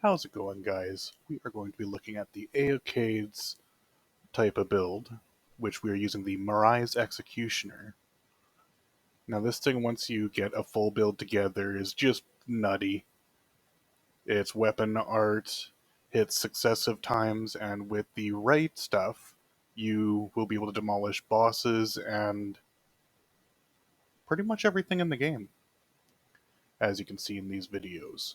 How's it going, guys? We are going to be looking at the Eochaids type of build, which we are using the Marais Executioner. Now this thing, once you get a full build together, is just nutty. Its weapon art hits successive times, and with the right stuff, you will be able to demolish bosses and pretty much everything in the game, as you can see in these videos.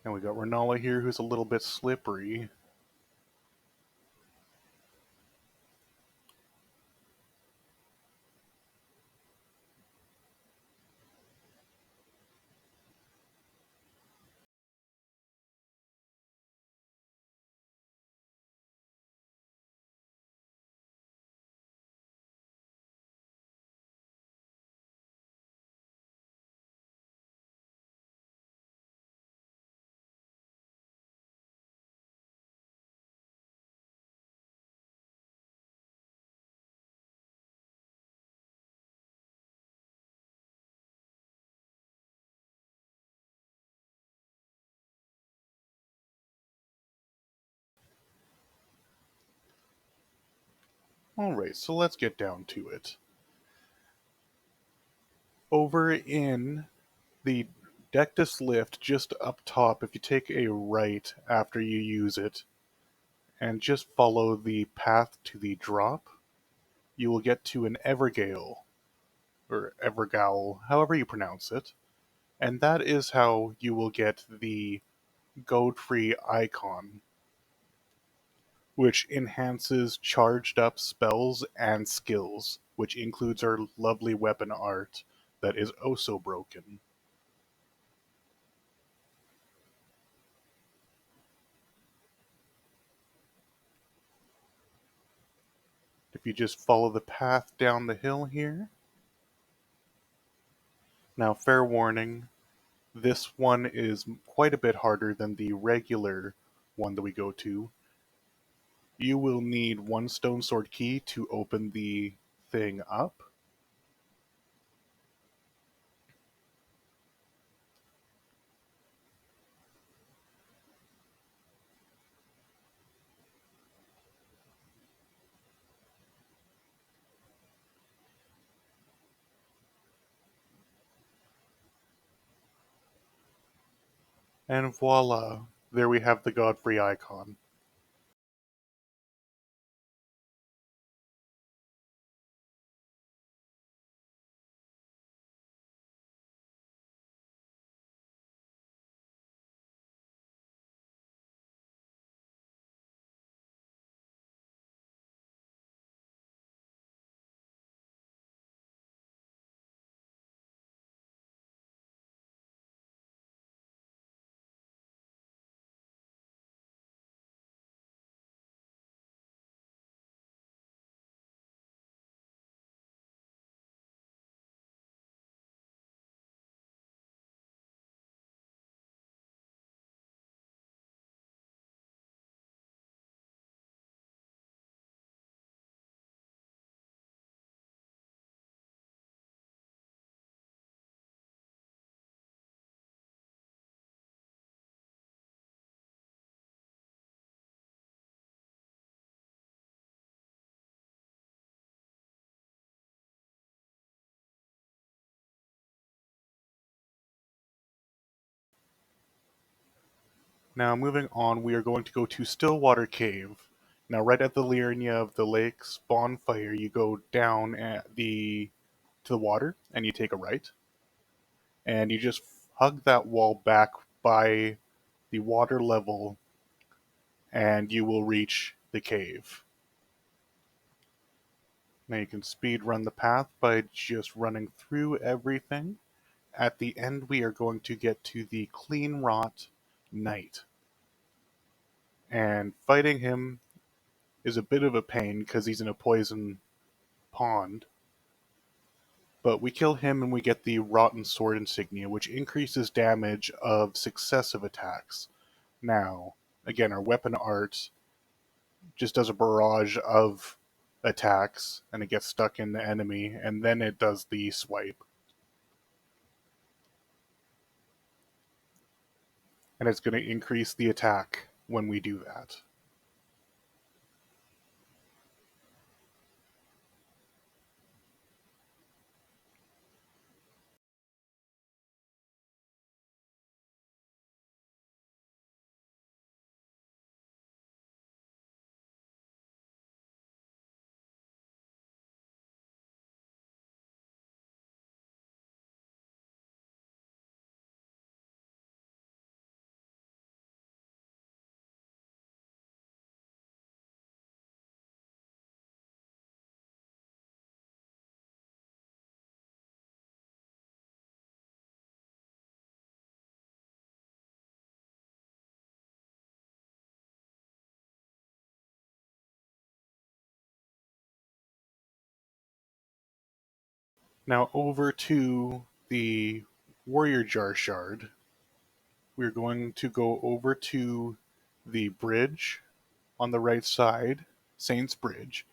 And we got Renala here, who's a little bit slippery. Alright, so let's get down to it. Over in the Dectus lift, just up top, if you take a right after you use it, and just follow the path to the drop, you will get to an Evergale, or Evergale, however you pronounce it, and that is how you will get the Godfrey icon, which enhances charged up spells and skills, which includes our lovely weapon art that is oh so broken. If you just follow the path down the hill here. Now, fair warning, this one is quite a bit harder than the regular one that we go to. You will need one stone sword key to open the thing up. And voila, there we have the Godfrey icon. Now, moving on, we are going to go to Stillwater Cave. Now, right at the Liurnia of the lake's bonfire, you go down at to the water and you take a right, and you just hug that wall back by the water level, and you will reach the cave. Now you can speed run the path by just running through everything. At the end, we are going to get to the Clean Rot Knight. And fighting him is a bit of a pain because he's in a poison pond. But we kill him and we get the Rotten Sword insignia, which increases damage of successive attacks. Now, again, our weapon art just does a barrage of attacks, and it gets stuck in the enemy, and then it does the swipe. And it's going to increase the attack when we do that. Now over to the Warrior Jar Shard. We're going to go over to the bridge on the right side, Saint's Bridge.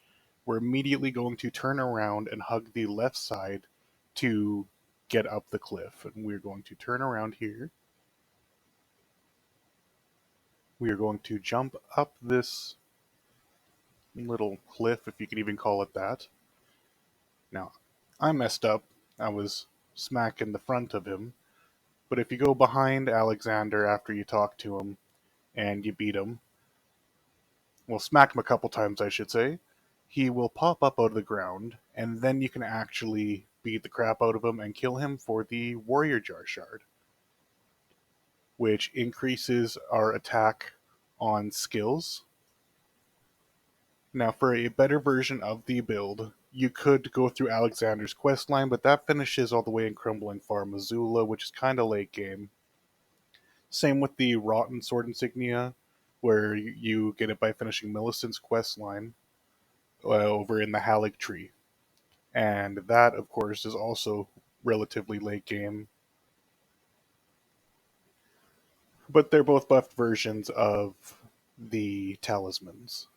We're immediately going to turn around and hug the left side to get up the cliff. And we're going to turn around here. We are going to jump up this little cliff, if you can even call it that. Now, I messed up. I was smack in the front of him. But if you go behind Alexander after you talk to him and you beat him, well, smack him a couple times, I should say, he will pop up out of the ground, and then you can actually beat the crap out of him and kill him for the Warrior Jar Shard, which increases our attack on skills. Now, for a better version of the build, you could go through Alexander's questline, but that finishes all the way in Crumbling Farm Missoula, which is kind of late game. Same with the Rotten Sword insignia, where you get it by finishing Millicent's questline over in the Halleck Tree. And that, of course, is also relatively late game. But they're both buffed versions of the talismans.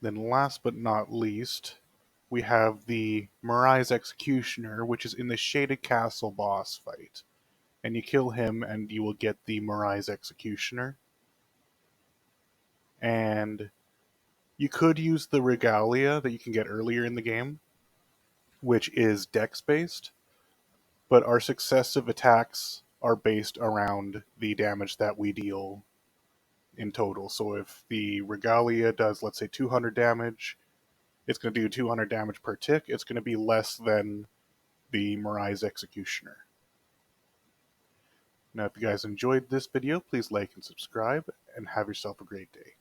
Then last but not least, we have the Marais Executioner, which is in the Shaded Castle boss fight. And you kill him and you will get the Marais Executioner. And you could use the Regalia that you can get earlier in the game, which is dex based, but our successive attacks are based around the damage that we deal in total. So if the Regalia does, let's say, 200 damage, it's going to do 200 damage per tick. It's going to be less than the Marais Executioner. Now, if you guys enjoyed this video, please like and subscribe, and have yourself a great day.